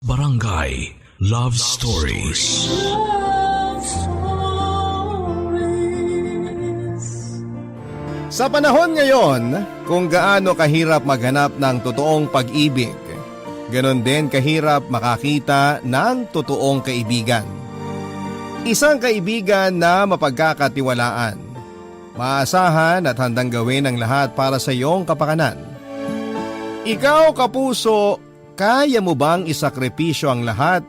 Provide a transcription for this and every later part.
Barangay Love Stories. Love Stories. Sa panahon ngayon, kung gaano kahirap maghanap ng totoong pag-ibig, ganon din kahirap makakita ng totoong kaibigan. Isang kaibigan na mapagkakatiwalaan, maasahan at handang gawin ang lahat para sa iyong kapakanan. Ikaw, kapuso, kaya mo bang isakripisyo ang lahat,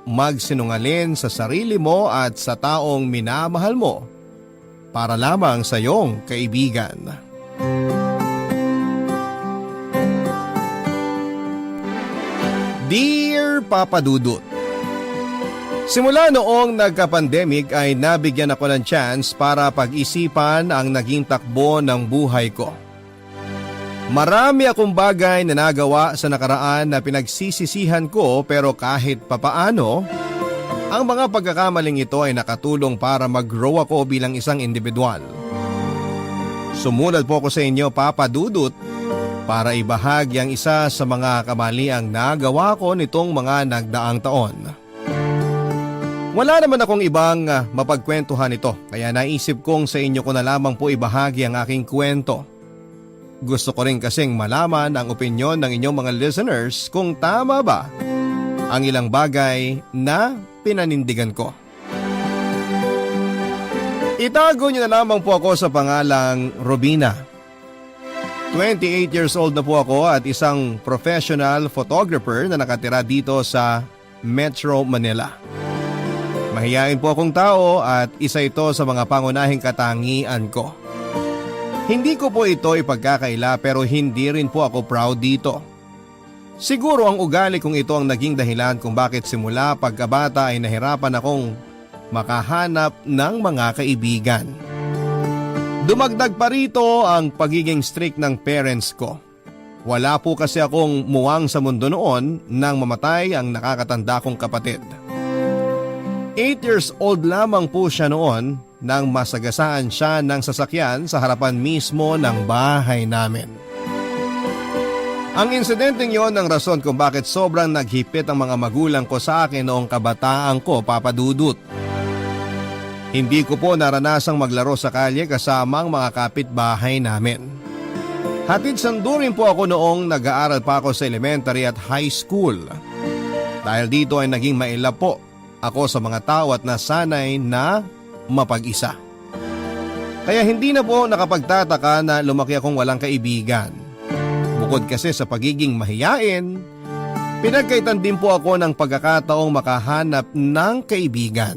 magsinungaling sa sarili mo at sa taong minamahal mo para lamang sa iyong kaibigan? Dear Papa Dudut, simula noong nagka-pandemic ay nabigyan ako ng chance para pag-isipan ang naging takbo ng buhay ko. Marami akong bagay na nagawa sa nakaraan na pinagsisisihan ko, pero kahit papaano, ang mga pagkakamaling ito ay nakatulong para mag-grow ako bilang isang individual. Sumunod po ako sa inyo, Papa Dudut, para ibahagi ang isa sa mga kamaliang nagawa ko nitong mga nagdaang taon. Wala naman akong ibang mapagkwentuhan ito, kaya naisip kong sa inyo ko na lamang po ibahagi ang aking kwento. Gusto ko rin kasing malaman ang opinyon ng inyong mga listeners kung tama ba ang ilang bagay na pinanindigan ko. Itago niyo na lamang po ako sa pangalang Robina. 28 years old na po ako at isang professional photographer na nakatira dito sa Metro Manila. Mahiyain po akong tao at isa ito sa mga pangunahing katangian ko. Hindi ko po ito ipagkakaila, pero hindi rin po ako proud dito. Siguro ang ugali kong ito ang naging dahilan kung bakit simula pagkabata ay nahirapan akong makahanap ng mga kaibigan. Dumagdag pa rito ang pagiging strict ng parents ko. Wala po kasi akong muwang sa mundo noon nang mamatay ang nakakatanda kong kapatid. 8 years old lamang po siya noon nang masagasaan siya ng sasakyan sa harapan mismo ng bahay namin. Ang insidenteng yon ang rason kung bakit sobrang naghipit ang mga magulang ko sa akin noong kabataan ko, Papa Dudut. Hindi ko po naranasang maglaro sa kalye kasama ang mga kapitbahay namin. Hatid sandurin po ako noong nag-aaral pa ako sa elementary at high school. Dahil dito ay naging mailap po ako sa mga tao at nasanay na mapag-isa. Kaya hindi na po nakapagtataka na lumaki akong walang kaibigan. Bukod kasi sa pagiging mahiyain, pinagkaitan din po ako ng pagkakataong makahanap ng kaibigan.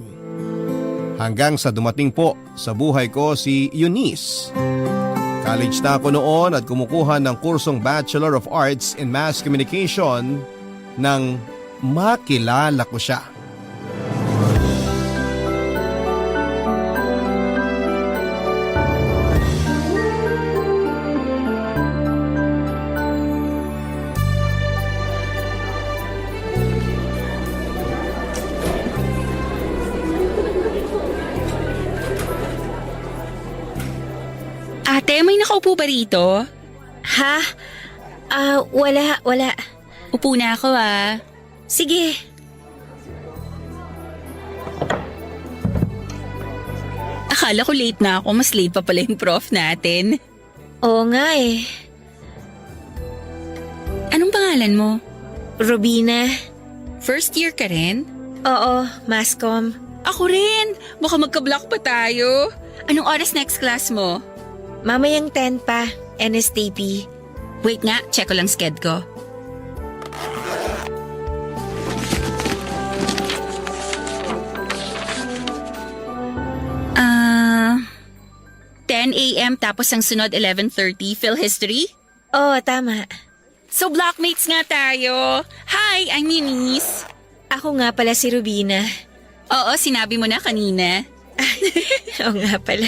Hanggang sa dumating po sa buhay ko si Eunice. College na ako noon at kumukuha ng kursong Bachelor of Arts in Mass Communication nang makilala ko siya. Ate, may nakaupo ba rito? Ha? Wala. Upo na ako Sige. Akala ko late na ako, mas late pa pala yung prof natin. Oo nga eh. Anong pangalan mo? Robina. First year ka rin? Oo, Masscom. Ako rin! Baka magka-block pa tayo. Anong oras next class mo? Mamayang 10 pa, NSTP. Wait nga, check ko lang sked ko. Ah, 10 a.m. tapos ang sunod 11:30, Phil History? Oo, tama. So blockmates nga tayo. Hi, I'm Eunice. Ako nga pala si Robina. Oo, sinabi mo na kanina. Oo nga pala.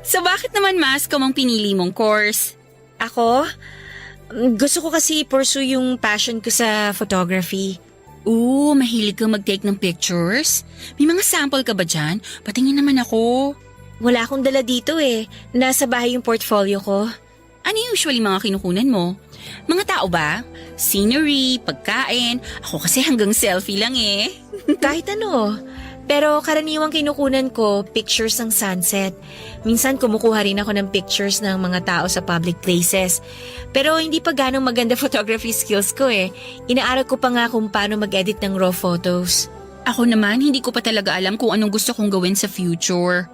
So bakit naman Masscom ang pinili mong course? Ako? Gusto ko kasi pursue yung passion ko sa photography. Ooh, mahilig kang mag-take ng pictures? May mga sample ka ba dyan? Patingin naman ako. Wala akong dala dito eh. Nasa bahay yung portfolio ko. Ano usually mga kinukunan mo? Mga tao ba? Scenery, pagkain? Ako kasi hanggang selfie lang eh. Kahit ano. Pero karaniwang kinukunan ko, pictures ng sunset. Minsan kumukuha rin ako ng pictures ng mga tao sa public places. Pero hindi pa ganong maganda photography skills ko eh. Inaaral ko pa nga kung paano mag-edit ng raw photos. Ako naman, hindi ko pa talaga alam kung anong gusto kong gawin sa future.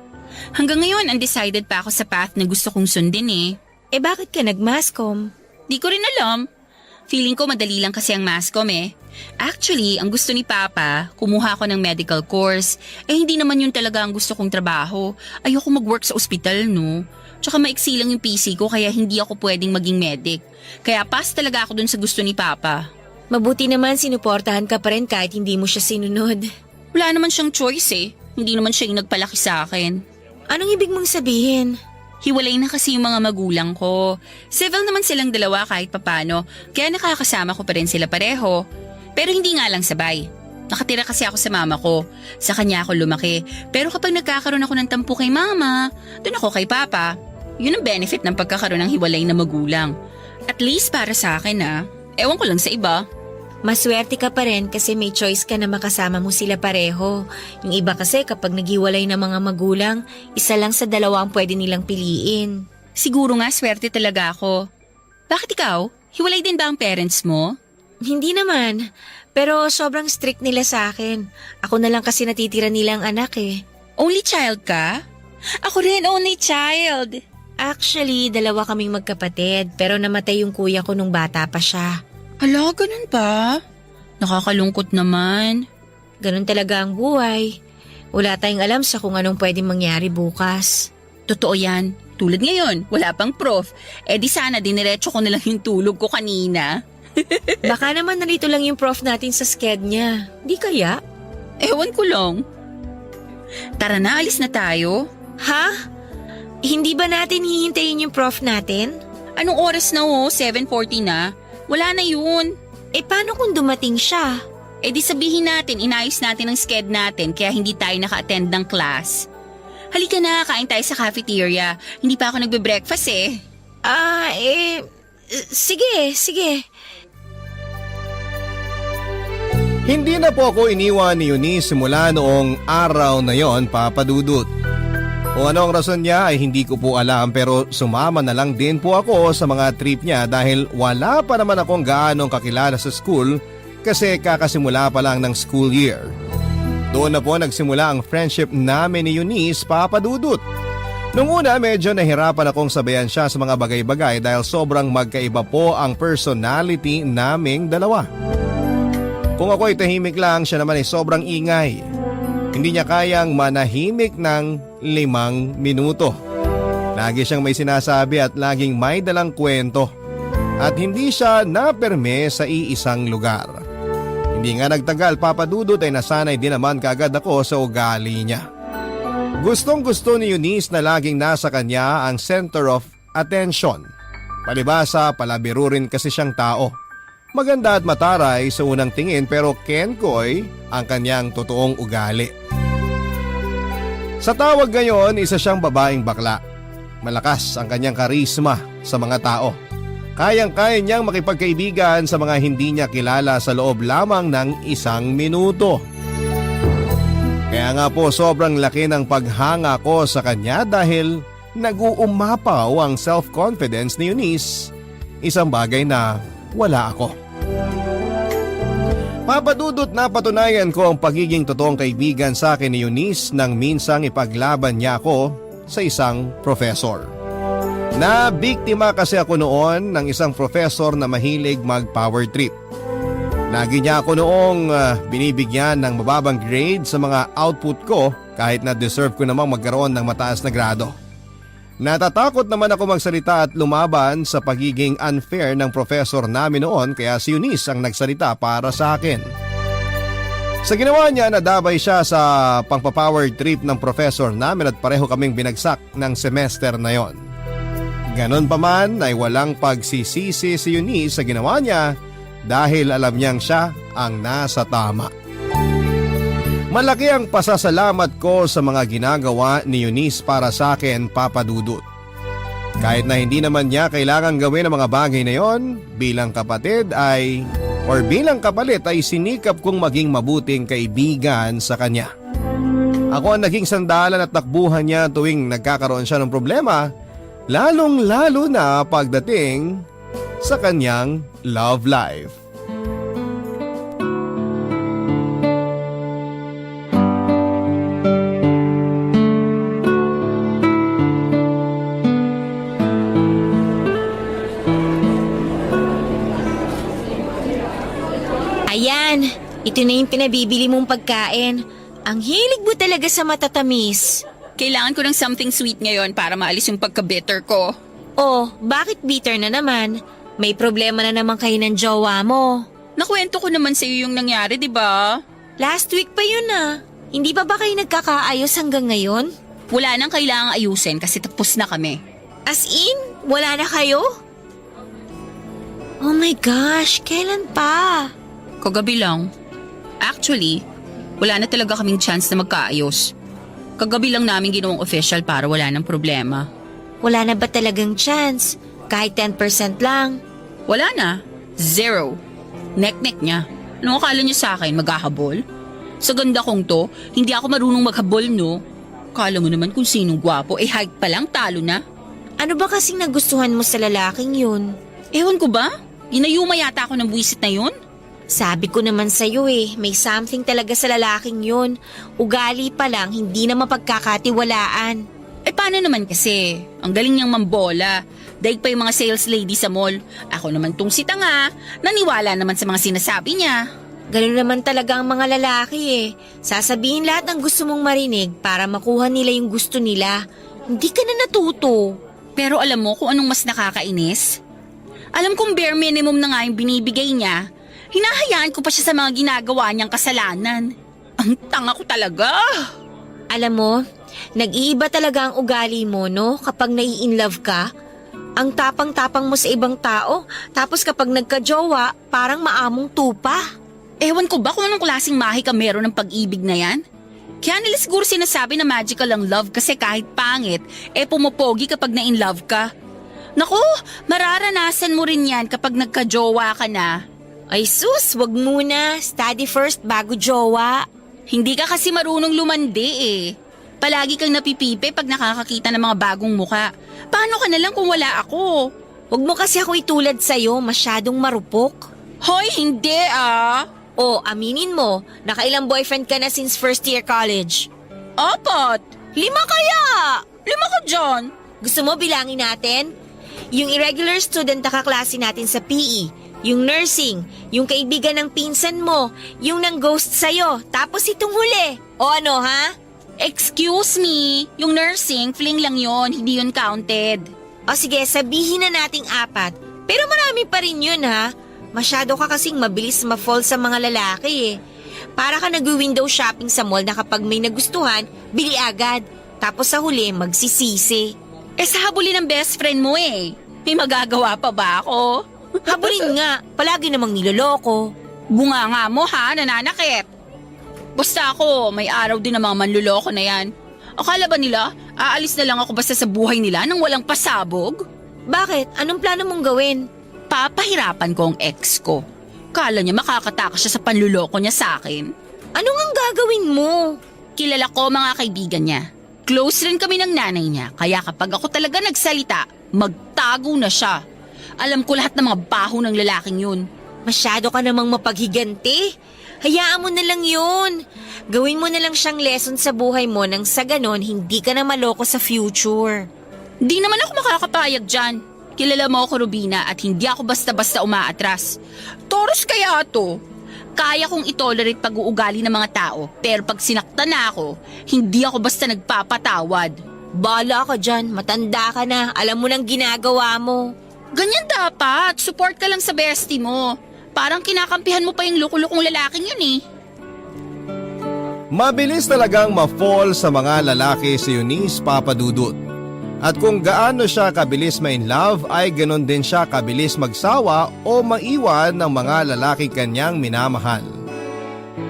Hanggang ngayon, undecided pa ako sa path na gusto kong sundin eh. Eh bakit ka nag-mascom? Di ko rin alam. Feeling ko madali lang kasi ang mascom eh. Actually, ang gusto ni Papa, kumuha ako ng medical course. Eh hindi naman yun talaga ang gusto kong trabaho. Ayoko mag-work sa ospital, no? Tsaka maiksi lang yung PC ko kaya hindi ako pwedeng maging medic. Kaya pass talaga ako dun sa gusto ni Papa. Mabuti naman sinuportahan ka pa rin kahit hindi mo siya sinunod. Wala naman siyang choice eh. Hindi naman siya yung nagpalaki sa akin. Anong ibig mong sabihin? Hiwalay na kasi yung mga magulang ko. Civil naman silang dalawa kahit papano, kaya nakakasama ko pa rin sila pareho. Pero hindi nga lang sabay. Nakatira kasi ako sa mama ko. Sa kanya ako lumaki. Pero kapag nagkakaroon ako ng tampo kay mama, dun ako kay papa. Yun ang benefit ng pagkakaroon ng hiwalay na magulang. At least para sa akin Ewan ko lang sa iba. Maswerte ka pa rin kasi may choice ka na makasama mo sila pareho. Yung iba kasi kapag naghiwalay ng mga magulang, isa lang sa dalawa ang pwede nilang piliin. Siguro nga swerte talaga ako. Bakit ikaw? Hiwalay din ba ang parents mo? Hindi naman, pero sobrang strict nila sa akin. Ako na lang kasi natitira nilang anak eh. Only child ka? Ako rin, only child. Actually, dalawa kaming magkapatid pero namatay yung kuya ko nung bata pa siya. Hala, ganun ba? Nakakalungkot naman. Ganun talaga ang buhay. Wala tayong alam sa kung anong pwedeng mangyari bukas. Totoo yan. Tulad ngayon, wala pang prof. Eh di sana diniretso ko na lang yung tulog ko kanina. Baka naman narito lang yung prof natin sa sked niya. Di kaya? Ewan ko lang. Tara na, alis na tayo. Ha? Hindi ba natin hihintayin yung prof natin? Anong oras na 7:40 na. Wala na yun. Eh paano kung dumating siya? Eh di sabihin natin, inayos natin ang sked natin kaya hindi tayo naka-attend ng class. Halika na, kain tayo sa cafeteria. Hindi pa ako nagbe-breakfast eh. Sige. Hindi na po ako iniwan ni Eunice simula noong araw na yon, Papa Dudut. Kung ano ang rason niya ay hindi ko po alam pero sumama na lang din po ako sa mga trip niya dahil wala pa naman akong gaanong kakilala sa school kasi kakasimula pa lang ng school year. Doon na po nagsimula ang friendship namin ni Eunice, Papa Dudut. Nung una medyo nahirapan akong sabayan siya sa mga bagay-bagay dahil sobrang magkaiba po ang personality naming dalawa. Kung ako ay tahimik lang, siya naman ay sobrang ingay. Hindi niya kayang manahimik ng 5 minuto. Lagi siyang may sinasabi at laging may dalang kwento. At hindi siya naperme sa iisang lugar. Hindi nga nagtagal, Papa Dudut, ay nasanay din naman kagad ako sa ugali niya. Gustong-gusto ni Eunice na laging nasa kanya ang center of attention. Palibasa, palabiro rin kasi siyang tao. Maganda at mataray sa unang tingin pero kenkoy ang kanyang totoong ugali. Sa tawag ngayon, isa siyang babaeng bakla. Malakas ang kanyang karisma sa mga tao. Kayang-kaya niyang makipagkaibigan sa mga hindi niya kilala sa loob lamang ng 1 minuto. Kaya nga po sobrang laki ng paghanga ko sa kanya dahil nag-uumapaw ang self-confidence ni Eunice. Isang bagay na wala ako. Papa Dudut, napatunayan ko ang pagiging totoong kaibigan sa akin ni Eunice nang minsang ipaglaban niya ako sa isang professor. Nabiktima kasi ako noon ng isang professor na mahilig mag-power trip. Lagi niya ako noong binibigyan ng mababang grade sa mga output ko kahit na deserve ko namang magkaroon ng mataas na grado. Natatakot naman ako magsalita at lumaban sa pagiging unfair ng professor namin noon kaya si Eunice ang nagsalita para sa akin. Sa ginawa niya, nadabay siya sa pangpapower trip ng professor namin at pareho kaming binagsak ng semester na yon. Ganon pa man ay walang pagsisisi si Eunice sa ginawa niya dahil alam niyang siya ang nasa tama. Malaki ang pasasalamat ko sa mga ginagawa ni Eunice para sa akin, Papa Dudut. Kahit na hindi naman niya kailangan gawin ang mga bagay na yon, bilang kapatid bilang kapalit ay sinikap kong maging mabuting kaibigan sa kanya. Ako ang naging sandalan at takbuhan niya tuwing nagkakaroon siya ng problema, lalong-lalo na pagdating sa kanyang love life. Ayan, ito na yung pinabibili mong pagkain. Ang hilig mo talaga sa matatamis. Kailangan ko ng something sweet ngayon para maalis yung pagka-bitter ko. Oh, bakit bitter na naman? May problema na naman kayo ng jowa mo. Nakwento ko naman sa iyo yung nangyari, di ba? Last week pa yun ah. Hindi ba kayo nagkakaayos hanggang ngayon? Wala nang kailangang ayusin kasi tapos na kami. As in, wala na kayo? Oh my gosh, kailan pa? Kagabi lang. Actually, wala na talaga kaming chance na magkaayos. Kagabi lang namin ginawang official para wala nang problema. Wala na ba talagang chance? Kahit 10% lang? Wala na. Zero. Nek-nek niya. Ano akala niya sa akin, maghahabol? Sa ganda kong to, hindi ako marunong maghabol, no? Kala mo naman kung sinong gwapo, height pa lang talo na. Ano ba kasing nagustuhan mo sa lalaking yun? Ewan ko ba? Ginayuma yata ako ng buwisit na yun? Sabi ko naman sa'yo may something talaga sa lalaking yun. Ugali pa lang, hindi na mapagkakatiwalaan. Paano naman kasi? Ang galing niyang mambola. Daig pa yung mga sales lady sa mall. Ako naman tong si tanga. Naniwala naman sa mga sinasabi niya. Ganun naman talaga ang mga lalaki Sasabihin lahat ng gusto mong marinig para makuha nila yung gusto nila. Hindi ka na natuto. Pero alam mo kung anong mas nakakainis? Alam kong bare minimum na nga yung binibigay niya. Hinahayaan ko pa siya sa mga ginagawa niyang kasalanan. Ang tanga ko talaga. Alam mo, nag-iiba talaga ang ugali mo, no? Kapag nai-inlove ka. Ang tapang-tapang mo sa ibang tao, tapos kapag nagka-jowa, parang maamong tupa. Ewan ko ba kung anong klaseng mahi ka meron ng pag-ibig na yan? Kaya nila siguro sinasabi na magical ang love kasi kahit pangit, pumopogi kapag na-inlove ka. Naku, mararanasan mo rin yan kapag nagka-jowa ka na. Ay sus, wag muna. Study first bago jowa. Hindi ka kasi marunong lumandi Palagi kang napipipi pag nakakakita ng mga bagong muka. Paano ka na lang kung wala ako? Wag mo kasi ako itulad sa'yo, masyadong marupok. Hoy, hindi O, aminin mo, nakailang boyfriend ka na since first year college? 4. 5 kaya! 5 ka dyan. Gusto mo bilangin natin? Yung irregular student na kaklase natin sa PE, yung nursing, yung kaibigan ng pinsan mo, yung nang ghost sa'yo, tapos itong huli. O ano ha? Excuse me, yung nursing, fling lang yon, hindi yun counted. O sige, sabihin na nating 4. Pero marami pa rin yun ha. Masyado ka kasing mabilis ma-fall sa mga lalaki Para ka nag-window shopping sa mall na kapag may nagustuhan, bili agad. Tapos sa huli, magsisisi. Sa habulin ng best friend mo May magagawa pa ba ako? Habulin nga, palagi namang niloloko. Bunga nga mo ha, nananakit. Basta ako, may araw din ng mga manluloko na yan. Akala ba nila, aalis na lang ako basta sa buhay nila nang walang pasabog? Bakit? Anong plano mong gawin? Papahirapan ko ang ex ko. Kala niya makakatakas siya sa panluloko niya sa akin. Ano nga gagawin mo? Kilala ko mga kaibigan niya. Close rin kami ng nanay niya, kaya kapag ako talaga nagsalita, magtago na siya. Alam ko lahat ng mga baho ng lalaking yun. Masyado ka namang mapaghiganti. Hayaan mo na lang yun. Gawin mo na lang siyang lesson sa buhay mo nang sa ganon hindi ka na maloko sa future. Di naman ako makakapayag dyan. Kilala mo ako, Rubina, at hindi ako basta-basta umaatras. Taurus kaya to. Kaya kong itolerate pag-uugali ng mga tao, pero pag sinaktan na ako, hindi ako basta nagpapatawad. Bala ka dyan, matanda ka na, alam mo nang ginagawa mo. Ganyan dapat, support ka lang sa bestie mo. Parang kinakampihan mo pa yung lukulukong lalaking yun Mabilis talagang ma-fall sa mga lalaki si Eunice Papadudut. At kung gaano siya kabilis ma-in love ay ganon din siya kabilis magsawa o maiwan ng mga lalaking kanyang minamahal.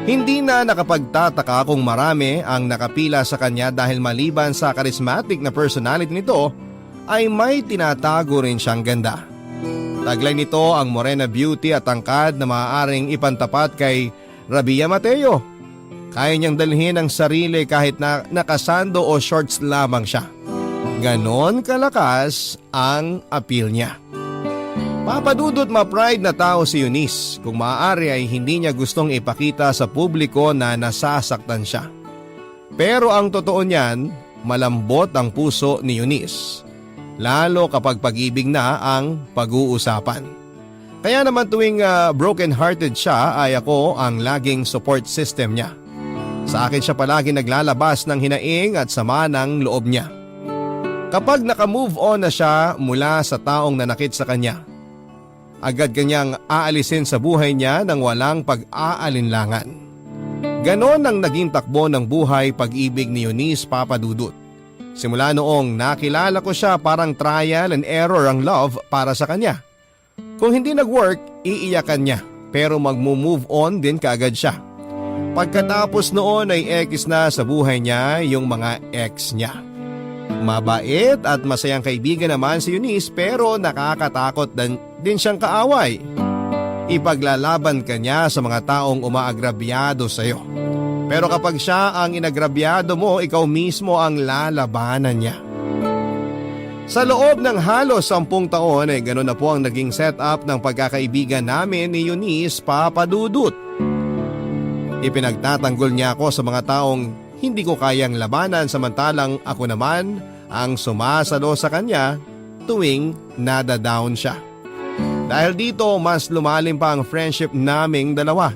Hindi na nakapagtataka kung marami ang nakapila sa kanya dahil maliban sa charismatic na personality nito ay may tinatago rin siyang ganda. Taglay nito ang morena beauty at tangkad na maaaring ipantapat kay Rabia Mateo. Kaya niyang dalhin ang sarili kahit na nakasando o shorts lamang siya. Ganon kalakas ang appeal niya. Papadudot ma-pride na tao si Eunice. Kung maaari ay hindi niya gustong ipakita sa publiko na nasasaktan siya. Pero ang totoo niyan, malambot ang puso ni Eunice. Lalo kapag pag-ibig na ang pag-uusapan. Kaya naman tuwing broken-hearted siya ay ako ang laging support system niya. Sa akin siya palagi naglalabas ng hinaing at sama ng loob niya. Kapag naka-move on na siya mula sa taong nanakit sa kanya, agad kanyang aalisin sa buhay niya nang walang pag-aalinlangan. Ganon ang naging takbo ng buhay pag-ibig ni Eunice Papadudut. Simula noong nakilala ko siya, parang trial and error ang love para sa kanya. Kung hindi nag-work, iiyakan niya pero mag-move on din kaagad siya. Pagkatapos noon ay ekis na sa buhay niya yung mga ex niya. Mabait at masayang kaibigan naman si Eunice pero nakakatakot din siyang kaaway. Ipaglalaban ka niya sa mga taong umaagrabyado sa iyo. Pero kapag siya ang inagrabyado mo, ikaw mismo ang lalabanan niya. Sa loob ng halos 10 taon ay gano'n na po ang naging setup ng pagkakaibigan namin ni Eunice Papadudut. Ipinagtatanggol niya ako sa mga taong hindi ko kayang labanan samantalang ako naman ang sumasalo sa kanya tuwing nadadown siya. Dahil dito mas lumalim pa ang friendship naming dalawa.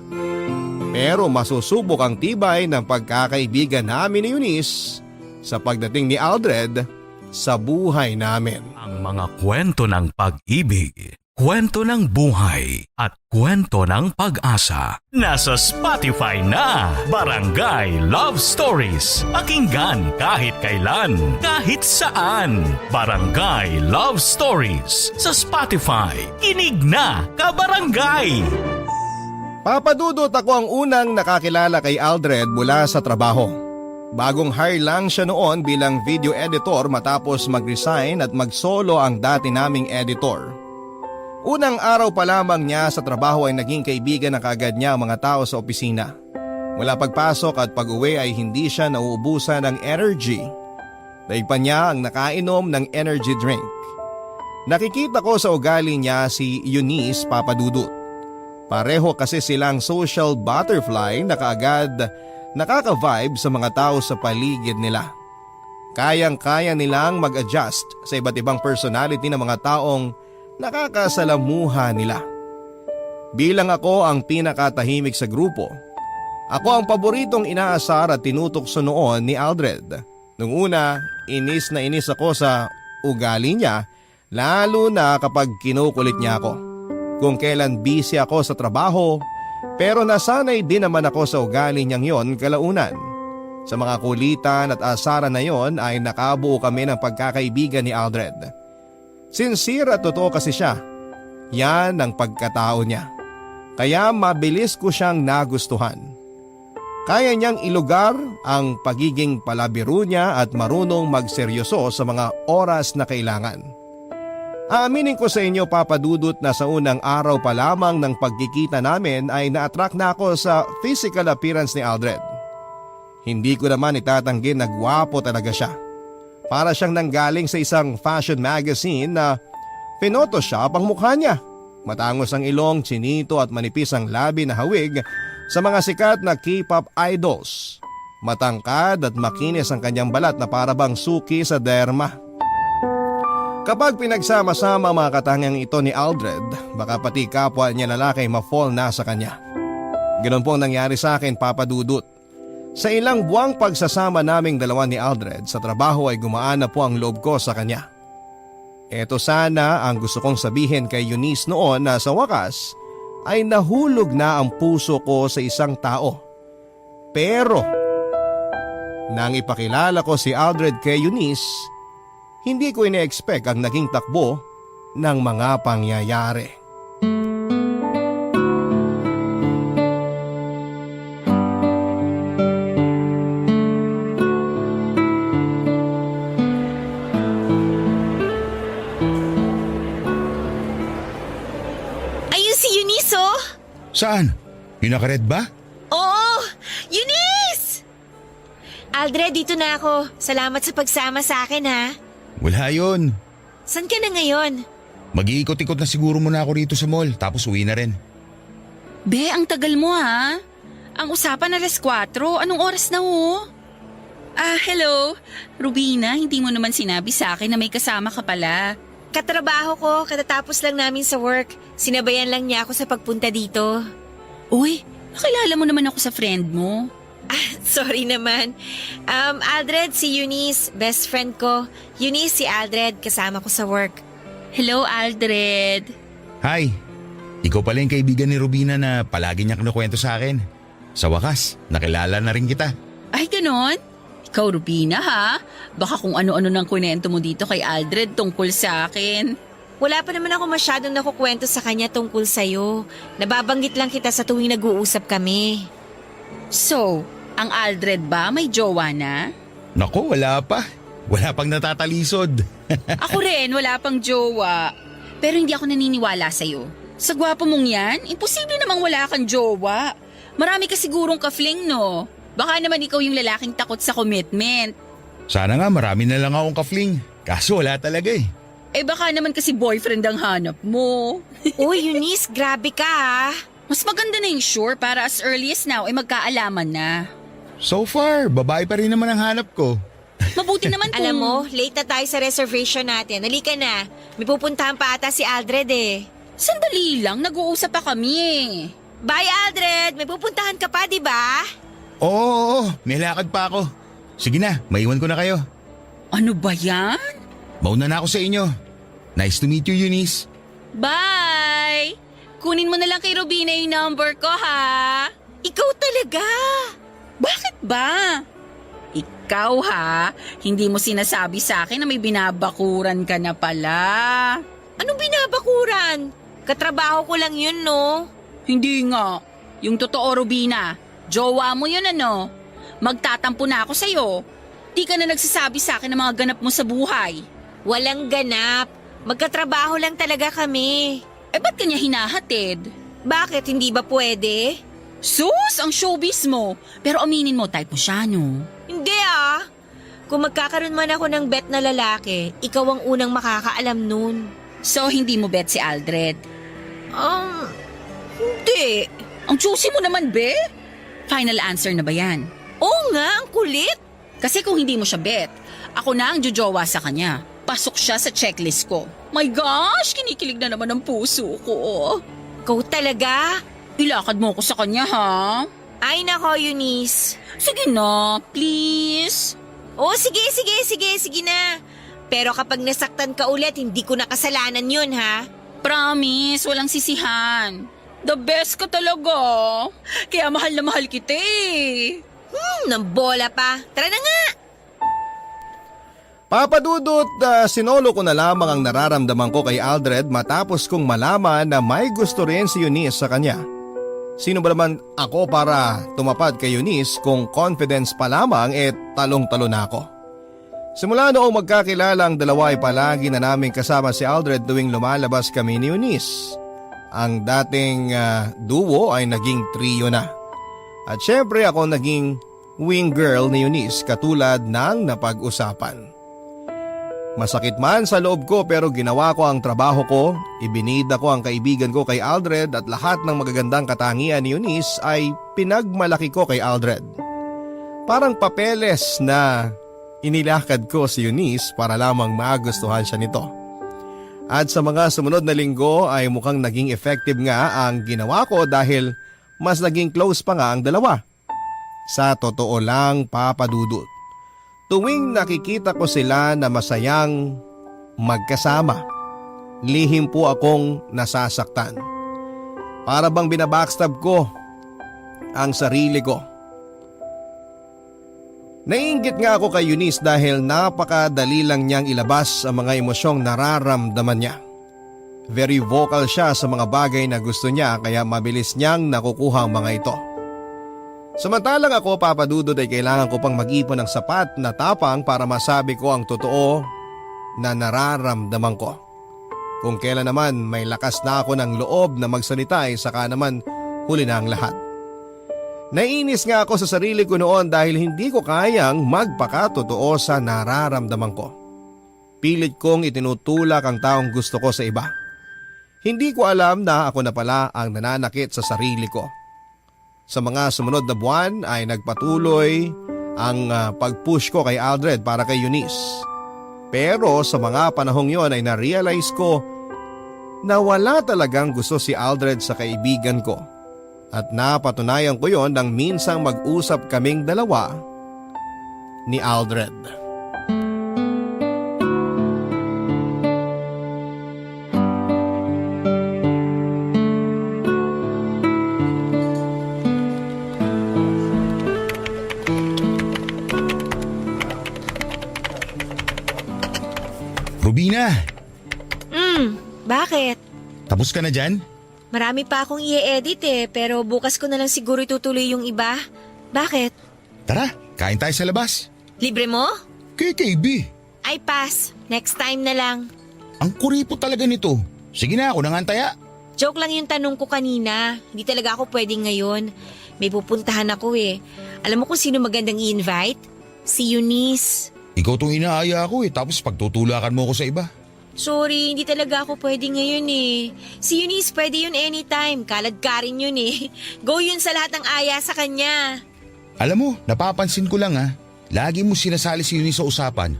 Pero masusubok ang tibay ng pagkakaibigan namin ni Eunice sa pagdating ni Aldred sa buhay namin. Ang mga kwento ng pag-ibig, kwento ng buhay at kwento ng pag-asa. Nasa Spotify na, Barangay Love Stories. Pakinggan kahit kailan, kahit saan. Barangay Love Stories sa Spotify. Kinig na, kabarangay! Papadudot, ako ang unang nakakilala kay Aldred mula sa trabaho. Bagong hire lang siya noon bilang video editor matapos mag-resign at mag-solo ang dati naming editor. Unang araw pa lamang niya sa trabaho ay naging kaibigan na kaagad niya ang mga tao sa opisina. Mula pagpasok at pag-uwi ay hindi siya nauubusan ng energy. Daig pa niya ang nakainom ng energy drink. Nakikita ko sa ugali niya si Eunice Papadudut. Pareho kasi silang social butterfly na kaagad nakaka-vibe sa mga tao sa paligid nila. Kayang-kaya nilang mag-adjust sa iba't ibang personality ng mga taong nakakasalamuha nila. Bilang ako ang pinakatahimik sa grupo, ako ang paboritong inaasar at tinutokso noon ni Aldred. Nung una, inis na inis ako sa ugali niya, lalo na kapag kinukulit niya ako. Kung kailan busy ako sa trabaho, pero nasanay din naman ako sa ugali niyang yon kalaunan. Sa mga kulitan at asaran na yon ay nakabuo kami ng pagkakaibigan ni Aldred. Sincere at totoo kasi siya. Yan ang pagkatao niya. Kaya mabilis ko siyang nagustuhan. Kaya niyang ilugar ang pagiging palabiro niya at marunong magseryoso sa mga oras na kailangan. Aaminin ko sa inyo, Papadudut, na sa unang araw pa lamang ng pagkikita namin ay na-attract na ako sa physical appearance ni Aldred. Hindi ko naman itatanggi na gwapo talaga siya. Para siyang nanggaling sa isang fashion magazine na pinotoshop ang mukha niya. Matangos ang ilong, chinito at manipis ang labi na hawig sa mga sikat na K-pop idols. Matangkad at makinis ang kanyang balat na parabang suki sa derma. Kapag pinagsama-sama ang mga katangiang ito ni Aldred, baka pati kapwa niya lalaki ma-fall na sa kanya. Ganon po ang nangyari sa akin, Papadudut. Sa ilang buwang pagsasama naming dalawa ni Aldred sa trabaho ay gumaan na po ang loob ko sa kanya. Eto sana ang gusto kong sabihin kay Eunice noon na sa wakas ay nahulog na ang puso ko sa isang tao. Pero nang ipakilala ko si Aldred kay Eunice, hindi ko ine-expect ang naging takbo ng mga pangyayari. Saan? Yung naka-red ba? Oo! Eunice! Aldred, dito na ako. Salamat sa pagsama sa akin, ha? Wala yun. San ka na ngayon? Mag-iikot-ikot na siguro muna ako rito sa mall, tapos uwi na rin. Be, ang tagal mo ha. Ang usapan 4:00. Anong oras na ho? Hello. Rubina, hindi mo naman sinabi sa akin na may kasama ka pala. Katrabaho ko, katatapos lang namin sa work. Sinabayan lang niya ako sa pagpunta dito. Uy, nakilala mo naman ako sa friend mo. Sorry naman. Aldred, si Eunice, best friend ko. Eunice, si Aldred, kasama ko sa work. Hello, Aldred. Hi! Ikaw pala yung kaibigan ni Rubina na palagi niya kinukwento sa akin. Sa wakas, nakilala na rin kita. Ay, ganon? Ikaw, Rubina, ha? Baka kung ano-ano nang kwento mo dito kay Aldred tungkol sa akin. Wala pa naman ako masyadong nakukwento sa kanya tungkol sa'yo. Nababanggit lang kita sa tuwing nag-uusap kami. So, ang Aldred ba may jowa na? Nako, wala pa. Wala pang natatalisod. Ako rin, wala pang jowa. Pero hindi ako naniniwala sa'yo. Sa gwapo mong yan, imposible namang wala kang jowa. Marami ka sigurong ka-fling, no? Baka naman ikaw yung lalaking takot sa commitment. Sana nga marami na lang akong ka-fling. Kaso wala talaga eh. Eh baka naman kasi boyfriend ang hanap mo. Uy, Eunice, grabe ka, ha? Mas maganda na yung sure para as early as now ay magkaalaman na. So far, babae pa rin naman ang hanap ko. Mabuti naman kung... Alam mo, late na tayo sa reservation natin. Halika na. May pupuntahan pa ata si Aldred eh. Sandali lang, nag-uusap pa kami eh. Bye, Aldred! May pupuntahan ka pa, di ba? Oo, may lakad pa ako. Sige na, maiwan ko na kayo. Ano ba yan? Mauna na ako sa inyo. Nice to meet you, Eunice. Bye! Kunin mo na lang kay Rubina yung number ko, ha? Ikaw talaga! Bakit ba? Ikaw, ha? Hindi mo sinasabi sa akin na may binabakuran ka na pala. Anong binabakuran? Katrabaho ko lang yun, no? Hindi nga. Yung totoo, Rubina. Jowa mo yun, ano? Magtatampo na ako sa'yo. Di ka na nagsasabi sa akin ng mga ganap mo sa buhay. Walang ganap. Magkatrabaho lang talaga kami. Eh, ba't kanya hinahatid? Bakit? Hindi ba pwede? Sus, ang showbiz mo. Pero aminin mo, type mo siya, no? Hindi ah. Kung magkakaroon man ako ng bet na lalaki, ikaw ang unang makakaalam nun. So, hindi mo bet si Aldred? Hindi. Ang juicy mo naman, be. Final answer na ba yan? Oo nga, ang kulit. Kasi kung hindi mo siya bet, ako na ang jojowa sa kanya. Pasok siya sa checklist ko. My gosh, kinikilig na naman ang puso ko. Ikaw talaga? Ilakad mo ko sa kanya, ha? Ay nako, Eunice. Sige na, please. Oh, sige na. Pero kapag nasaktan ka ulit, hindi ko nakasalanan yun, ha? Promise, walang sisihan. The best ka talaga. Kaya mahal na mahal kita eh. Nang bola pa. Tara na nga. Papadudot, sinolo ko na lamang ang nararamdaman ko kay Aldred matapos kong malaman na may gusto rin si Eunice sa kanya. Sino ba naman ako para tumapad kay Eunice kung confidence pa lamang talong-talo na ako. Simula noong magkakilala ang dalawa ay palagi na namin kasama si Aldred tuwing lumalabas kami ni Eunice. Ang dating duo ay naging trio na. At syempre ako naging wing girl ni Eunice katulad ng napag-usapan. Masakit man sa loob ko pero ginawa ko ang trabaho ko, ibinida ko ang kaibigan ko kay Aldred at lahat ng magagandang katangian ni Eunice ay pinagmalaki ko kay Aldred. Parang papeles na inilakad ko si Eunice para lamang magustuhan siya nito. At sa mga sumunod na linggo ay mukhang naging effective nga ang ginawa ko dahil mas naging close pa nga ang dalawa. Sa totoo lang, Papadudot. Tuwing nakikita ko sila na masayang magkasama, lihim po akong nasasaktan. Para bang binabackstab ko ang sarili ko. Naiinggit nga ako kay Eunice dahil napakadali lang niyang ilabas ang mga emosyong nararamdaman niya. Very vocal siya sa mga bagay na gusto niya kaya mabilis niyang nakukuha ang mga ito. Samantalang ako, Papadudod, ay kailangan ko pang mag-ipon ng sapat na tapang para masabi ko ang totoo na nararamdaman ko. Kung kailan naman may lakas na ako ng loob na magsalita ay saka naman huli na ang lahat. Naiinis nga ako sa sarili ko noon dahil hindi ko kayang magpakatotoo sa nararamdaman ko. Pilit kong itinutulak ang taong gusto ko sa iba. Hindi ko alam na ako na pala ang nananakit sa sarili ko. Sa mga sumunod na buwan ay nagpatuloy ang pag-push ko kay Aldred para kay Eunice. Pero sa mga panahong yon ay na-realize ko na wala talagang gusto si Aldred sa kaibigan ko. At napatunayan ko yon nang minsang mag-usap kaming dalawa ni Aldred. Rubina, Bakit? tapos ka na dyan? Marami pa akong i-edit pero bukas ko na lang siguro itutuloy yung iba. Bakit? Tara, kain tayo sa labas. Libre mo? KKB, Ay pass, next time na lang. ang kuripo talaga nito. Sige na, ako nangantaya. Joke lang yung tanong ko kanina. Hindi talaga ako pwedeng ngayon. May pupuntahan ako Alam mo kung sino magandang i-invite? Si Eunice. Ikaw tong inaaya ako tapos pagtutulakan mo ko sa iba. Sorry, hindi talaga ako pwede ngayon Si Eunice pwede yun anytime. Kaladkarin yun Go yun sa lahat ng aya sa kanya. Alam mo, napapansin ko lang lagi mo sinasali si Eunice sa usapan.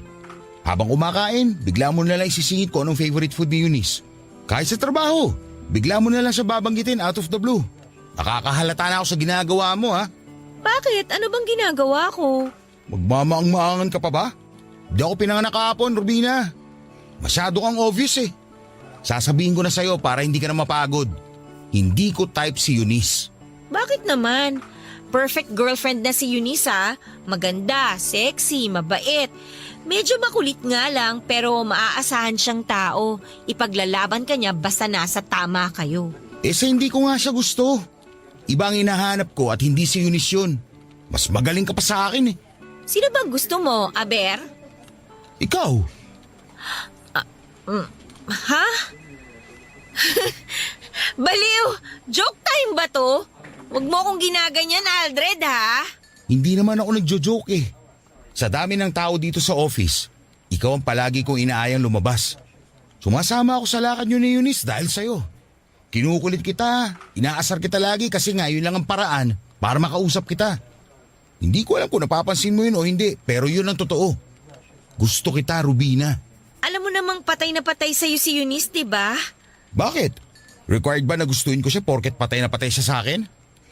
Habang kumakain, bigla mo na lang isisingit ko anong favorite food ni Eunice. Kahit sa trabaho, bigla mo na lang siya babanggitin out of the blue. Nakakahalata na ako sa ginagawa mo Bakit? Ano bang ginagawa ko? Magmamaang-maangan ka pa ba? Di ako pinanganak kahapon, Rubina. Masyado kang obvious Sasabihin ko na sa'yo para hindi ka na mapagod. Hindi ko type si Eunice. Bakit naman? Perfect girlfriend na si Eunice Maganda, sexy, mabait. Medyo makulit nga lang pero maaasahan siyang tao. Ipaglalaban ka niya basta nasa tama kayo. Sa hindi ko nga siya gusto. Ibang hinahanap ko at hindi si Eunice yun. Mas magaling ka pa sa akin Sino bang gusto mo, Aber? Ikaw? Ha? Baliw! Joke time ba to? Huwag mo akong ginaganyan, Aldred, ha? Hindi naman ako nagjo-joke Sa dami ng tao dito sa office, ikaw ang palagi kong inaayang lumabas. Sumasama ako sa lakad nyo ni Eunice dahil sa'yo. Kinukulit kita, inaasar kita lagi kasi nga yun lang ang paraan para makausap kita. Hindi ko alam kung napapansin mo yun o hindi, pero yun ang totoo. Gusto kita, Rubina. Alam mo namang patay na patay sa'yo si Eunice, diba? Bakit? Required ba na gustuin ko siya porket patay na patay siya sa akin?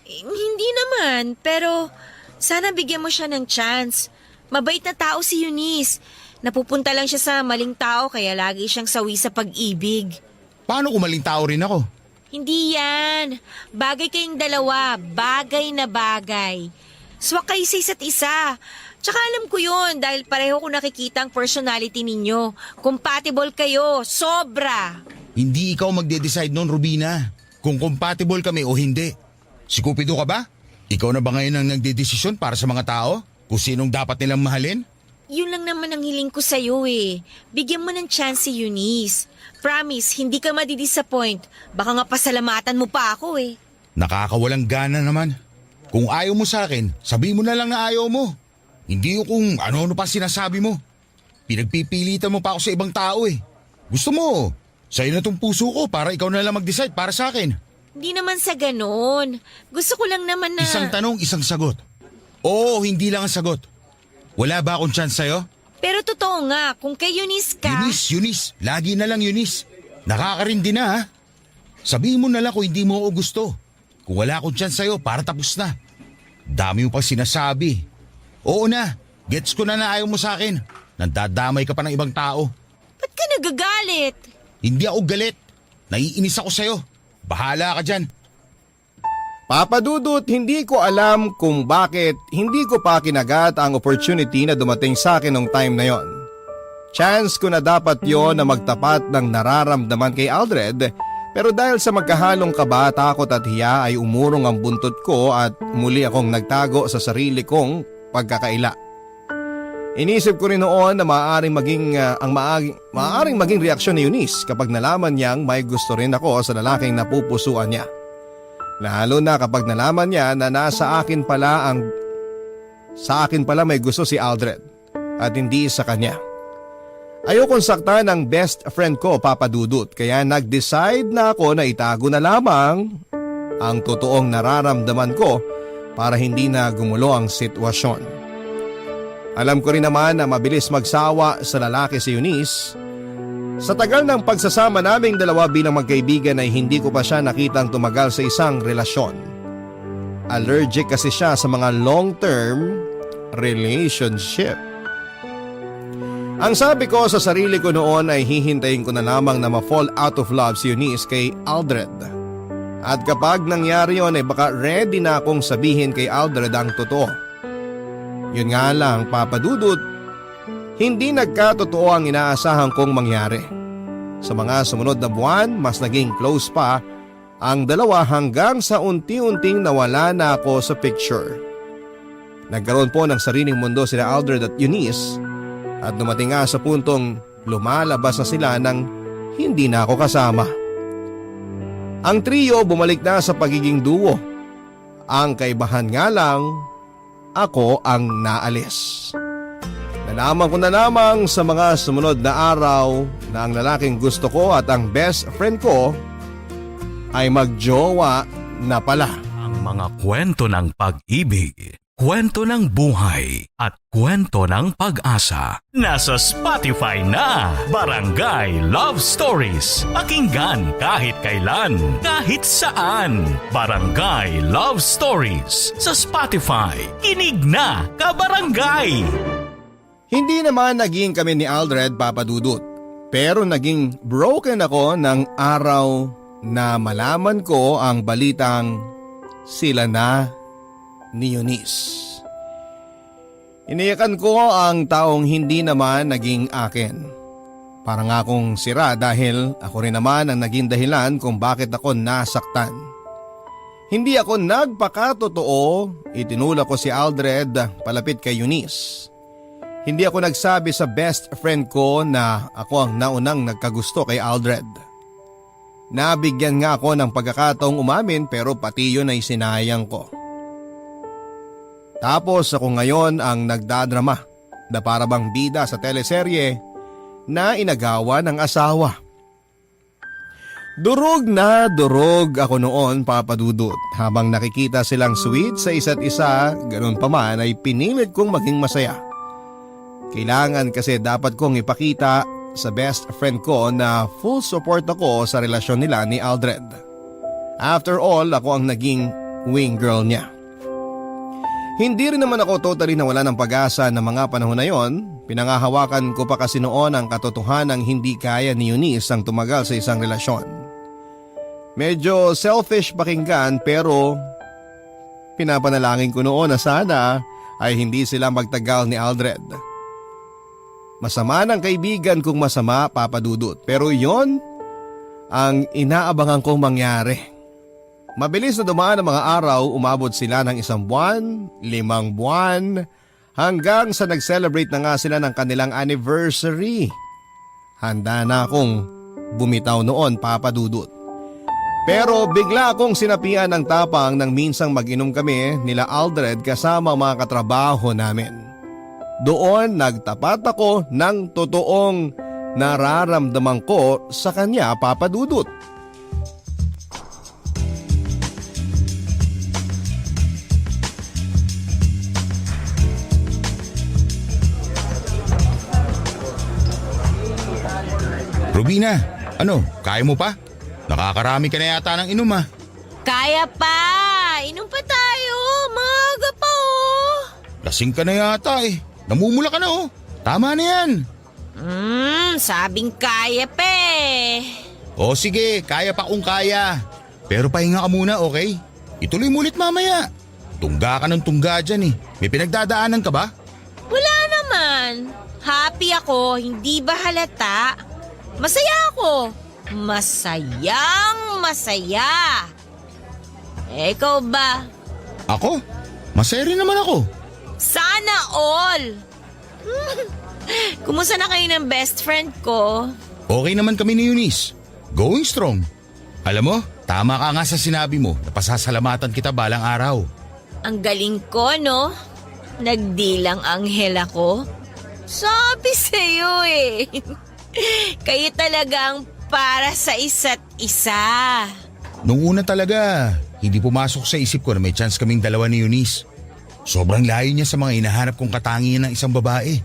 Hindi naman, pero sana bigyan mo siya ng chance. Mabait na tao si Eunice. Napupunta lang siya sa maling tao kaya lagi siyang sawi sa pag-ibig. Paano kung maling tao rin ako? Hindi yan. Bagay kayong dalawa. Bagay na bagay. Swak kayo sa isa't isa. Tsaka alam ko yun dahil pareho ko nakikita ang personality ninyo. Compatible kayo. Sobra. Hindi ikaw magde-decide noon, Rubina. Kung compatible kami o hindi. Si Cupido ka ba? Ikaw na ba ngayon ang nagdedesisyon para sa mga tao? Kung sinong dapat nilang mahalin? Yun lang naman ang hiling ko sa'yo Bigyan mo ng chance si Eunice. Promise, hindi ka madidisappoint. Baka nga pasalamatan mo pa ako Nakakawalang gana naman. Kung ayaw mo sa akin, sabi mo na lang na ayaw mo. Hindi yung kung ano-ano pa sinasabi mo. Pinagpipilitan mo pa ako sa ibang tao Gusto mo, sa'yo na tong puso ko para ikaw na lang mag-decide para sa akin. Hindi naman sa ganon. Gusto ko lang naman na... Isang tanong, isang sagot. Oo, hindi lang ang sagot. Wala ba akong chance sa'yo? Pero totoo nga, kung kay Eunice ka... Eunice. Lagi na lang Eunice. Nakakarindi na Sabihin mo na lang kung hindi mo ako gusto. Kung wala akong chance sa'yo, para tapos na. Dami mo pang sinasabi. Oo na, gets ko na ayaw mo sa akin. Nandadamay ka pa ng ibang tao. Ba't ka nagagalit? Hindi ako galit. Naiinis ako sa'yo. Bahala ka dyan. Papadudot, hindi ko alam kung bakit hindi ko pa kinagat ang opportunity na dumating sa akin nung time na yon. Chance ko na dapat yon na magtapat ng nararamdaman kay Aldred, pero dahil sa magkahalong kaba, takot at hiya ay umurong ang buntot ko at muli akong nagtago sa sarili kong pagkakaila. Inisip ko rin noon na maaaring maging reaksyon ni Eunice kapag nalaman niyang may gusto rin ako sa lalaking napupusuan niya. Lalo na kapag nalaman niya na sa akin pala may gusto si Aldred at hindi sa kanya. Ayokong saktan ng best friend ko, Papa Dudut, kaya nag-decide na ako na itago na lamang ang totoong nararamdaman ko para hindi na gumulo ang sitwasyon. Alam ko rin naman na mabilis magsawa sa lalaki si Eunice. Sa tagal ng pagsasama naming dalawa bilang magkaibigan ay hindi ko pa siya nakitang tumagal sa isang relasyon. Allergic kasi siya sa mga long-term relationship. Ang sabi ko sa sarili ko noon ay hihintayin ko na lamang na ma-fall out of love si Eunice kay Aldred. At kapag nangyari yon ay baka ready na akong sabihin kay Aldred ang totoo. Yun nga lang, Papa Dudut, hindi nagkatotoo ang inaasahan kong mangyari. Sa mga sumunod na buwan, mas naging close pa ang dalawa hanggang sa unti-unting nawala na ako sa picture. Nagkaroon po ng sariling mundo sila Aldred at Eunice at dumating nga sa puntong lumalabas na sila nang hindi na ako kasama. Ang trio bumalik na sa pagiging duo. Ang kaibahan nga lang, ako ang naalis. Nalaman ko na lamang sa mga sumunod na araw na ang lalaking gusto ko at ang best friend ko ay magjowa na pala. Ang mga kwento ng pag-ibig, kwento ng buhay at kwento ng pag-asa. Nasa Spotify na, Barangay Love Stories. Pakinggan kahit kailan, kahit saan. Barangay Love Stories sa Spotify. Kinig na, kabarangay! Hindi naman naging kami ni Aldred, Papa Dudut. Pero naging broken ako ng araw na malaman ko ang balitang sila na ni Eunice. Iniyakan ko ang taong hindi naman naging akin. Parang akong sira dahil ako rin naman ang naging dahilan kung bakit ako nasaktan. Hindi ako nagpakatotoo, itinulak ko si Aldred palapit kay Eunice. Hindi ako nagsabi sa best friend ko na ako ang naunang nagkagusto kay Aldred. Nabigyan nga ako ng pagkakataong umamin pero pati yun ay sinayang ko. Tapos ako ngayon ang nagdadrama na para bang bida sa teleserye na inagawa ng asawa. Durog na durog ako noon, Papa Dudut. Habang nakikita silang sweet sa isa't isa, ganun pa man ay pinilit kong maging masaya. Kailangan kasi dapat kong ipakita sa best friend ko na full support ako sa relasyon nila ni Aldred. After all, ako ang naging wing girl niya. Hindi rin naman ako totally nawala ng pag-asa ng mga panahon na yon. Pinangahawakan ko pa kasi noon ang katotohanang hindi kaya ni Eunice ang tumagal sa isang relasyon. Medyo selfish pakinggan pero pinapanalangin ko noon na sana ay hindi sila magtagal ni Aldred. Masama ng kaibigan kung masama, Papa Dudut, pero yon ang inaabangan kong mangyari. Mabilis na dumaan ang mga araw, umabot sila ng 1 buwan, 5 buwan, hanggang sa nag-celebrate na nga sila ng kanilang anniversary. Handa na akong bumitaw noon, Papa Dudut. Pero bigla akong sinapian ng tapang nang minsang mag-inom kami nila Aldred kasama mga katrabaho namin. Doon nagtapat ako ng totoong nararamdaman ko sa kanya, Papa Dudut. Rubina, ano, kaya mo pa? Nakakarami ka na yata ng inom ah. Kaya pa! Inom pa tayo! Maaga pa oh! Lasing ka na yata eh. Namumula ka na oh. Tama na yan. Sabing kaya pa eh. O sige, kaya pa kung kaya. Pero pahinga ka muna, okay? Ituloy mo ulit mamaya. Tungga ka ng tungga dyan eh. May pinagdadaanan ka ba? Wala naman. Happy ako, hindi ba halata? Masaya ako. Masayang masaya. Ikaw ba? Ako? Masaya rin naman ako. Sana all. Kumusta na kayo ng best friend ko? Okay naman kami ni Eunice. Going strong. Alam mo, Tama ka nga sa sinabi mo na pasasalamatan kita balang araw. Ang galing ko, no? Nagdilang anghel ako. Sabi sa'yo eh. Kayo talagang para sa isa't isa. Nung una talaga, hindi pumasok sa isip ko na may chance kaming dalawa ni Eunice. Sobrang layo niya sa mga hinahanap kong katangian ng isang babae.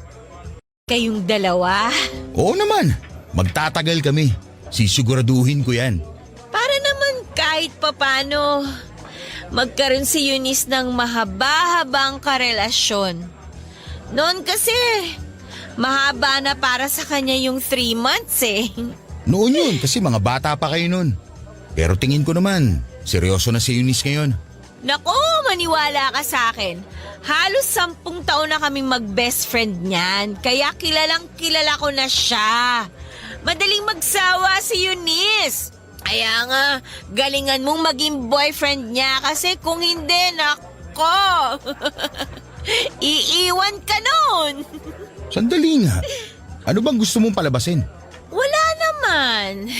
Kayong dalawa? Oo naman, magtatagal kami. Sisiguraduhin ko yan. Para naman kahit papano magkaroon si Eunice ng mahaba-habang karelasyon. Noon kasi, mahaba na para sa kanya yung 3 months eh. Noon yun kasi mga bata pa kayo noon. Pero tingin ko naman, seryoso na si Eunice ngayon. Nako, maniwala ka sa akin. Halos 10 taon na kaming mag-best friend niyan. Kaya kilalang kilala ko na siya. Madaling magsawa si Eunice. Kaya nga, galingan mong maging boyfriend niya kasi kung hindi, nako. Iiwan ka nun. Sandali nga. Ano bang gusto mong palabasin? Wala naman.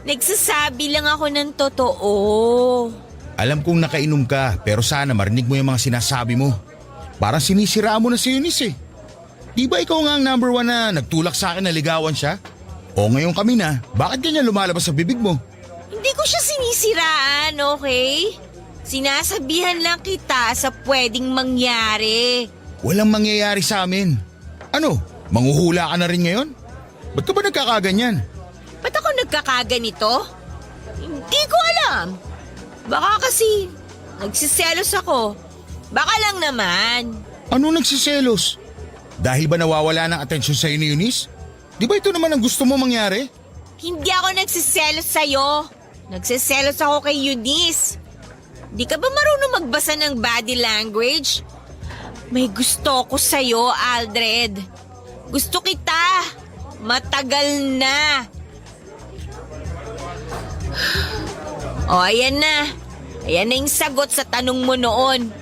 Nagsasabi lang ako ng totoo. Alam kong nakainom ka pero sana marinig mo yung mga sinasabi mo. Parang sinisiraan mo na si Eunice eh. Di ba ikaw nga ang number 1 na nagtulak sa akin na ligawan siya? O ngayon kami na, bakit ganyan lumalabas sa bibig mo? Hindi ko siya sinisiraan, okay? Sinasabihan lang kita sa pwedeng mangyari. Walang mangyayari sa amin. Ano, manghuhula ka na rin ngayon? Ba't ka ba nagkakaganyan? Ba't ako nagkakaganito? Hindi ko alam. Baka kasi nagsiselos ako. Baka lang naman. Ano nagsiselos? Dahil ba nawawala ng atensyon sa'yo ni Eunice? Di ba ito naman ang gusto mo mangyari? Hindi ako nagsiselos sa'yo. Nagsiselos ako kay Eunice. Di ka ba marunong magbasa ng body language? May gusto ko sa'yo, Aldred. Gusto kita. Matagal na. O, ayan na. Ayan na yung sagot sa tanong mo noon.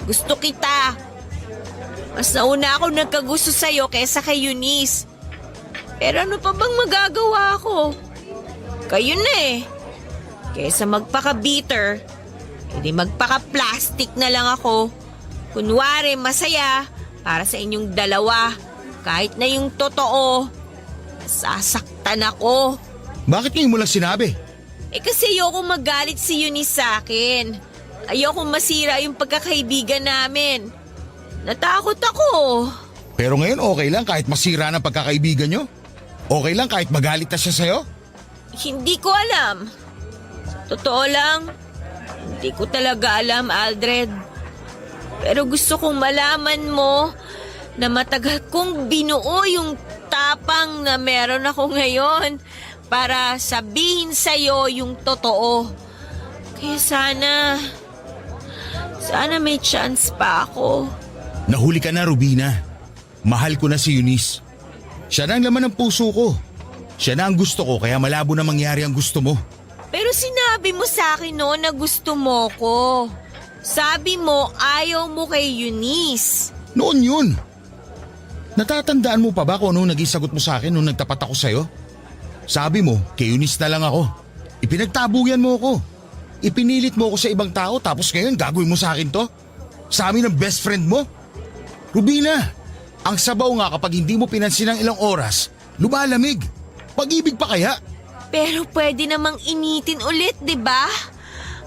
Gusto kita. Mas nauna ako nagkagusto sa'yo kaysa kay Eunice. Pero ano pa bang magagawa ko? Kayo na eh. Kaysa magpaka-bitter, hindi magpaka-plastic na lang ako. Kunwari masaya para sa inyong dalawa. Kahit na yung totoo, sasaktan ako. Bakit ngayon mo lang sinabi? Kasi ayoko magalit si Eunice sa akin. Ayoko masira yung pagkakaibigan namin. Natakot ako. Pero ngayon okay lang kahit masira ng pagkakaibigan nyo? Okay lang kahit magalit na siya sa'yo? Hindi ko alam. Totoo lang, hindi ko talaga alam, Aldred. Pero gusto kong malaman mo na matagal kong binuo yung tapang na meron ako ngayon para sabihin sa'yo yung totoo. Kaya sana may chance pa ako. Nahuli ka na, Rubina. Mahal ko na si Eunice. Siya na ang laman ng puso ko. Siya na ang gusto ko kaya malabo na mangyari ang gusto mo. Pero sinabi mo sa akin no na gusto mo ko. Sabi mo ayaw mo kay Eunice. Noon yun. Natatandaan mo pa ba kung ano naging sagot mo sa akin nung nagtapat ako sa'yo? Sabi mo, kay Eunice na lang ako. Ipinagtabuyan mo ako. Ipinilit mo ako sa ibang tao tapos ngayon gagawin mo sa akin to? Sa amin ng best friend mo? Rubina, ang sabaw nga kapag hindi mo pinansin ng ilang oras, lumalamig. Pag-ibig pa kaya? Pero pwede namang initin ulit, di ba?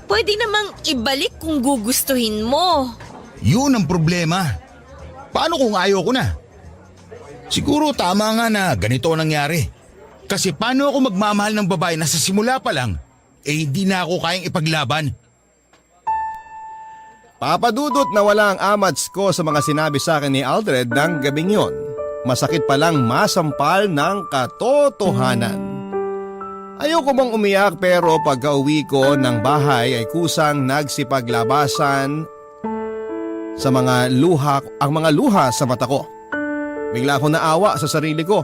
Pwede namang ibalik kung gugustuhin mo. Yun ang problema. Paano kung ayaw ko na? Siguro tama nga na ganito ang nangyari. Kasi paano ako magmamahal ng babae na sa simula pa lang, hindi na ako kayang ipaglaban. Papadudot na wala ang amats ko sa mga sinabi sa akin ni Aldred ng gabing yon. Masakit palang masampal ng katotohanan. Ayoko bang umiyak pero pagka-uwi ko ng bahay ay kusang nagsipaglabasan sa mga luha sa mata ko. Bigla akong naawa sa sarili ko.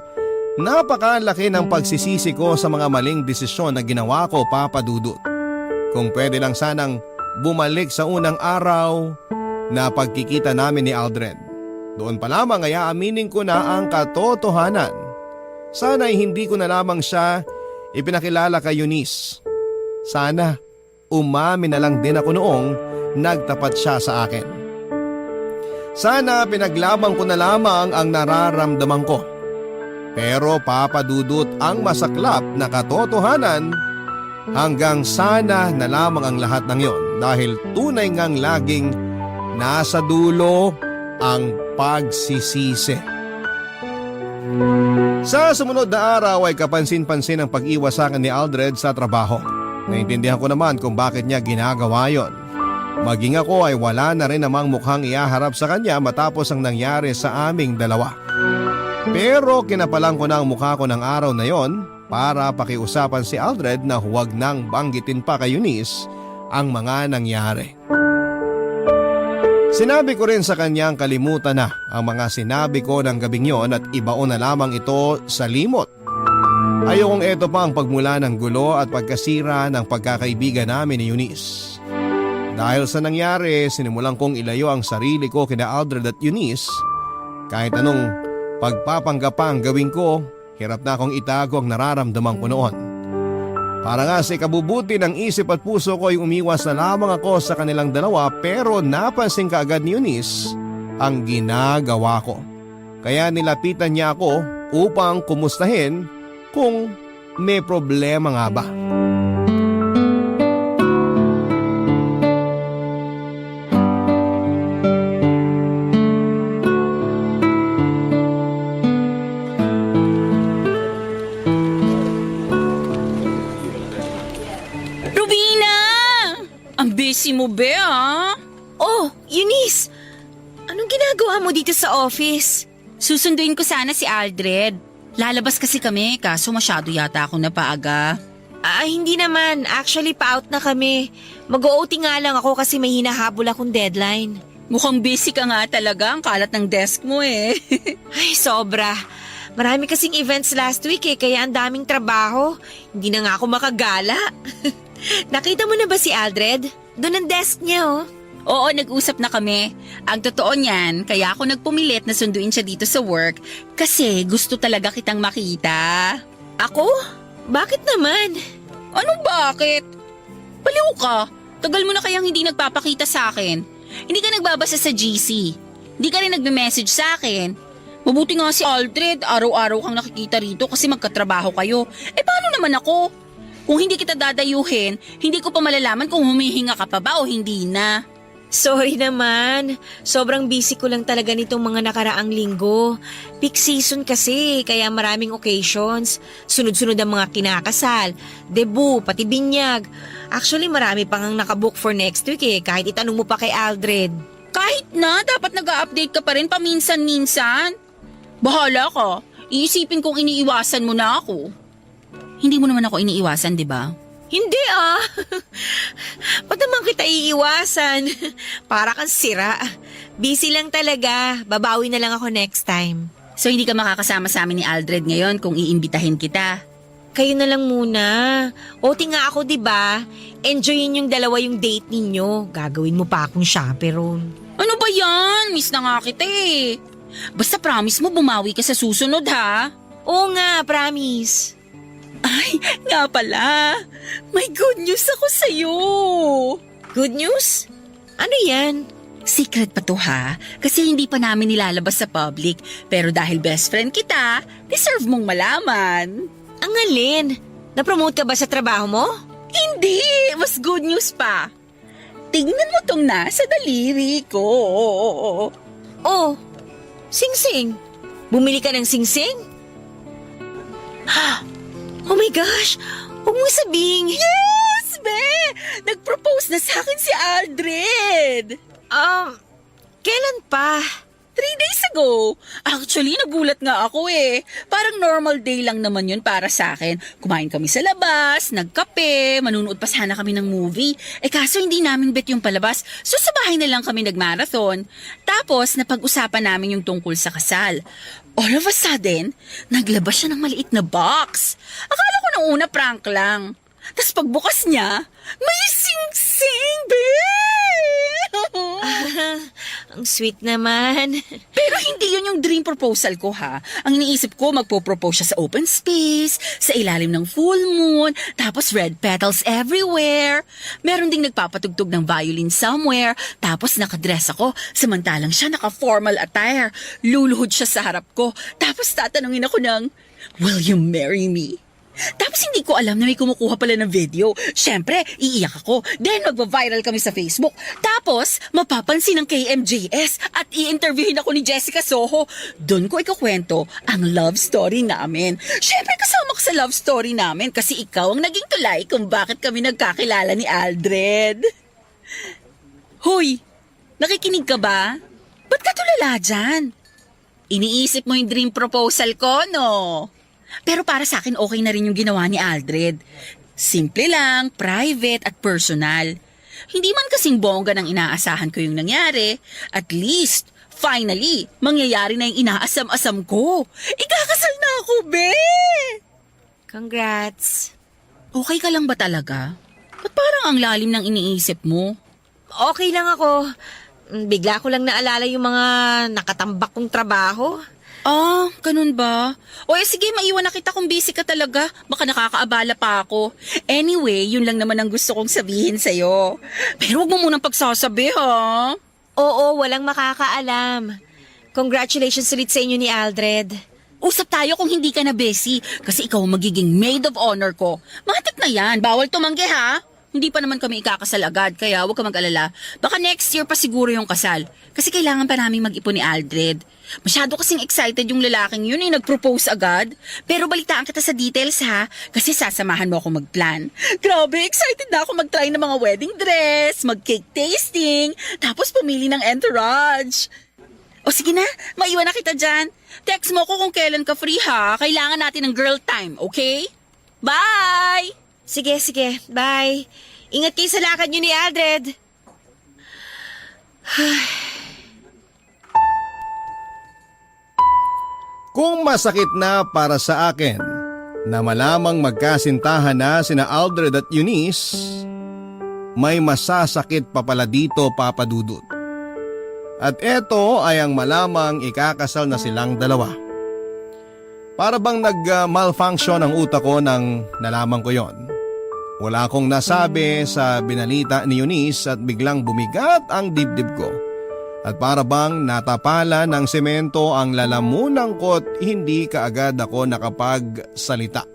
Napakalaki ng pagsisisi ko sa mga maling desisyon na ginawa ko, Papadudot. Kung pwede lang sanang bumalik sa unang araw na pagkikita namin ni Aldred. Doon pa lamang ay aaminin ko na ang katotohanan. Sana ay hindi ko na lamang siya ipinakilala kay Eunice. Sana umamin na lang din ako noong nagtapat siya sa akin. Sana pinaglaban ko na lamang ang nararamdaman ko. Pero papadudot ang masaklap na katotohanan hanggang sana na lamang ang lahat ng yon dahil tunay ngang laging nasa dulo ang pagsisisi. Sa sumunod na araw ay kapansin-pansin ang pag-iwas sa akin ni Aldred sa trabaho. Naintindihan ko naman kung bakit niya ginagawa yon. Maging ako ay wala na rin namang mukhang iaharap sa kanya matapos ang nangyari sa aming dalawa. Pero kinapalang ko na ang mukha ko ng araw na yon para pakiusapan si Aldred na huwag nang banggitin pa kay Eunice ang mga nangyari. Sinabi ko rin sa kanyang kalimutan na ang mga sinabi ko ng gabing yon at ibaon na lamang ito sa limot. Ayokong eto pa ang pagmula ng gulo at pagkasira ng pagkakaibigan namin ni Eunice. Dahil sa nangyari, sinimulan kong ilayo ang sarili ko kina Aldred at Eunice. Kahit anong pagpapanggap pa ang gawin ko, hirap na akong itago ang nararamdaman ko noon. Para nga sa ikabubuti ng isip at puso ko ay umiwas na lamang ako sa kanilang dalawa pero napansin kaagad ni Eunice ang ginagawa ko. Kaya nilapitan niya ako upang kumustahin kung may problema nga ba. Busy mo be Oh, Eunice! Anong ginagawa mo dito sa office? Susunduin ko sana si Aldred. Lalabas kasi kami kaso masyado yata ako napaaga. Hindi naman. Actually, pa-out na kami. Mag-OT nga lang ako kasi may hinahabol akong deadline. Mukhang busy ka nga talaga, ang kalat ng desk mo eh. Ay, sobra. Marami kasing events last week kaya ang daming trabaho. Hindi na nga ako makagala. Nakita mo na ba si Aldred? Doon ang desk niya Oo, nag-usap na kami. Ang totoo niyan, kaya ako nagpumilit na sunduin siya dito sa work kasi gusto talaga kitang makita. Ako? Bakit naman? Ano bakit? Baliw ka. Tagal mo na kayang hindi nagpapakita sa akin. Hindi ka nagbabasa sa GC. Hindi ka rin nagme-message sa akin. Mabuti nga si Aldred, araw-araw kang nakikita rito kasi magkatrabaho kayo. Paano naman ako? Kung hindi kita dadayuhin, hindi ko pa malalaman kung humihinga ka pa ba o hindi na. Sorry naman. Sobrang busy ko lang talaga nitong mga nakaraang linggo. Peak season kasi, kaya maraming occasions. Sunod-sunod ang mga kinakasal, debut, pati binyag. Actually, marami pang ang nakabook for next week kahit itanong mo pa kay Aldred. Kahit na, dapat nag-a-update ka pa rin paminsan-minsan. Bahala ka. Iisipin kong iniiwasan mo na ako. Hindi mo naman ako iniiwasan, di ba? Hindi Ba't naman kita iiwasan? Para kang sira. Busy lang talaga. Babawi na lang ako next time. So hindi ka makakasama sa amin ni Aldred ngayon kung iimbitahin kita? Kayo na lang muna. OT nga ako, di ba? Enjoyin yung dalawa yung date ninyo. Gagawin mo pa akong chaperone. Ano ba yan? Miss na nga kita eh. Basta promise mo bumawi ka sa susunod ha? Oo nga, promise. Ay, nga pala. May good news ako sa'yo. Good news? Ano yan? Secret pa to ha, kasi hindi pa namin nilalabas sa public. Pero dahil best friend kita, deserve mong malaman. Ang alin? Na-promote ka ba sa trabaho mo? Hindi, mas good news pa. Tingnan mo tong nasa daliri ko. Oh, sing-sing. Bumili ka ng sing-sing? Oh my gosh! Huwag mo sabing... Yes, be! Nag-propose na sa akin si Aldred. Kailan pa? 3 days ago. Actually, nagulat nga ako eh. Parang normal day lang naman yun para sa akin. Kumain kami sa labas, nagkape, manunood pa sana kami ng movie. Kaso hindi namin bet yung palabas, so sa bahay na lang kami nagmarathon. Tapos, napag-usapan namin yung tungkol sa kasal. All of a sudden, naglabas siya ng maliit na box. Akala ko nung una prank lang. Tapos pagbukas niya, may sing-sing, be! Ang sweet naman. Pero hindi yun yung dream proposal ko ha. Ang iniisip ko, magpo-propose siya sa open space, sa ilalim ng full moon, tapos red petals everywhere. Meron ding nagpapatugtog ng violin somewhere, tapos nakadress ako, samantalang siya naka-formal attire. Luluhod siya sa harap ko, tapos tatanungin ako ng, "Will you marry me?" Tapos hindi ko alam na may kumukuha pala ng video. Siyempre, iiyak ako. Then magva-viral kami sa Facebook. Tapos, mapapansin ng KMJS at i-interviewin ako ni Jessica Soho. Doon ko ikakwento ang love story namin. Siyempre, kasama ko sa love story namin kasi ikaw ang naging tulay kung bakit kami nagkakilala ni Aldred. Hoy, nakikinig ka ba? Ba't ka tulala dyan? Iniisip mo yung dream proposal ko, no? Pero para sa akin, okay na rin yung ginawa ni Aldred. Simple lang, private at personal. Hindi man kasing bongga ng inaasahan ko yung nangyari. At least, finally, mangyayari na yung inaasam-asam ko. Ikakasal na ako, be! Congrats. Okay ka lang ba talaga? Ba't parang ang lalim ng iniisip mo? Okay lang ako. Bigla ko lang naalala yung mga nakatambak kong trabaho. Ah, ganun ba? O sige, maiwan na kita kung busy ka talaga. Baka nakakaabala pa ako. Anyway, yun lang naman ang gusto kong sabihin sa'yo. Pero huwag mo munang pagsasabi, ha? Oo, walang makakaalam. Congratulations ulit sa inyo ni Aldred. Usap tayo kung hindi ka na busy kasi ikaw ang magiging maid of honor ko. Matik na yan, bawal tumanggi ha. Hindi pa naman kami ikakasal agad kaya huwag ka mag-alala. Baka next year pa siguro yung kasal. Kasi kailangan pa namin mag-ipon ni Aldred. Masyado kasing excited yung lalaking yun nag-propose agad. Pero balitaan kita sa details ha, kasi sasamahan mo ako mag-plan. Grabe, excited na ako mag-try ng mga wedding dress, mag-cake tasting, tapos pumili ng entourage. O sige na, maiwan na kita dyan. Text mo ko kung kailan ka free ha. Kailangan natin ng girl time, okay? Bye! Sige, bye. Ingat kayo sa lakad nyo ni Aldred. Kung masakit na para sa akin na malamang magkasintahan na sina Aldred at Eunice, may masasakit pa pala dito, Papa Dudut. At eto ay ang malamang ikakasal na silang dalawa. Para bang nag-malfunction ang utak ko nang nalaman ko yon. Wala akong nasabi sa binalita ni Eunice at biglang bumigat ang dibdib ko. At para bang natapala ng semento ang lalamunan ko't hindi kaagad ako nakapagsalita.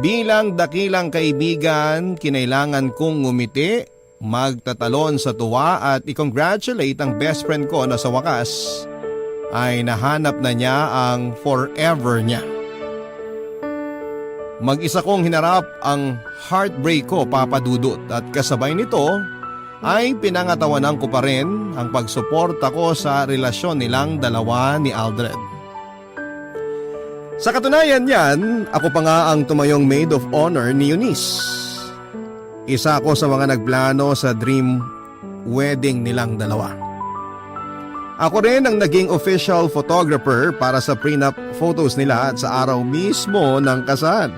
Bilang dakilang kaibigan, kinailangan kong ngumiti, magtatalon sa tuwa at i-congratulate ang best friend ko na sa wakas ay nahanap na niya ang forever niya. Mag-isa kong hinarap ang heartbreak ko, Papa Dudut, at kasabay nito ay pinangatawanan ko pa rin ang pagsuporta ko sa relasyon nilang dalawa ni Aldred. Sa katunayan niyan, ako pa nga ang tumayong maid of honor ni Eunice. Isa ako sa mga nagplano sa dream wedding nilang dalawa. Ako rin ang naging official photographer para sa prenup photos nila at sa araw mismo ng kasal.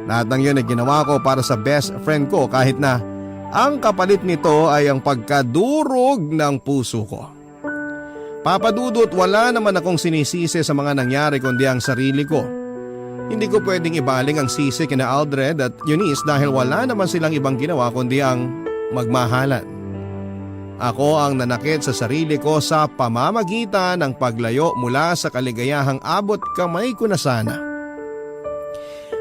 Lahat ng yun ay ginawa ko para sa best friend ko kahit na ang kapalit nito ay ang pagkadurog ng puso ko. Papa Dudut, wala naman akong sinisisi sa mga nangyari kundi ang sarili ko. Hindi ko pwedeng ibaling ang sisi kina Aldred at Eunice dahil wala naman silang ibang ginawa kundi ang magmahalan. Ako ang nanakit sa sarili ko sa pamamagitan ng paglayo mula sa kaligayahang abot kamay ko na sana.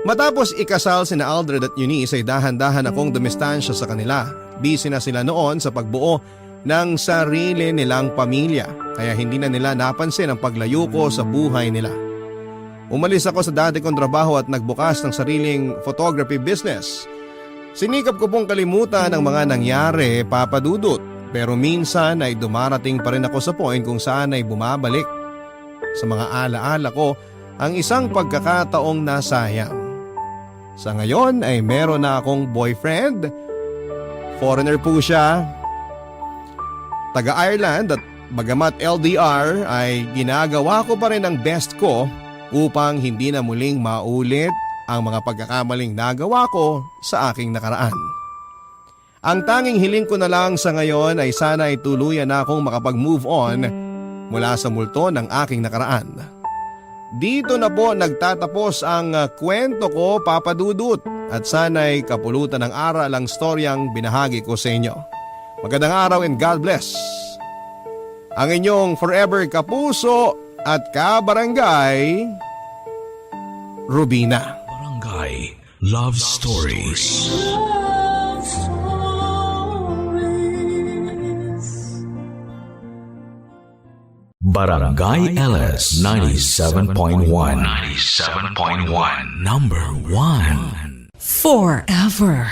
Matapos ikasal sina Aldred at Eunice ay dahan-dahan akong dumistansya sa kanila. Busy na sila noon sa pagbuo ng sarili nilang pamilya kaya hindi na nila napansin ang paglayo ko sa buhay nila. Umalis ako sa dati kong trabaho at nagbukas ng sariling photography business. Sinikap ko pong kalimutan ang mga nangyari, Papa Dudut, pero minsan ay dumarating pa rin ako sa point kung saan ay bumabalik sa mga alaala ko ang isang pagkakataong nasayang. Sa ngayon ay meron na akong boyfriend. Foreigner po siya. Taga-Ireland at bagamat LDR ay ginagawa ko pa rin ang best ko upang hindi na muling maulit ang mga pagkakamaling nagawa ko sa aking nakaraan. Ang tanging hiling ko na lang sa ngayon ay sana ay tuluyan na akong makapag-move on mula sa multo ng aking nakaraan. Dito na po nagtatapos ang kwento ko, Papa Dudut, at sana'y kapulutan ng aral ang storyang binahagi ko sa inyo. Magandang araw and God bless. Ang inyong forever kapuso at kabarangay, Rubina. Barangay Love Stories. Barangay LS 97.1. 97.1. Number 1. Forever.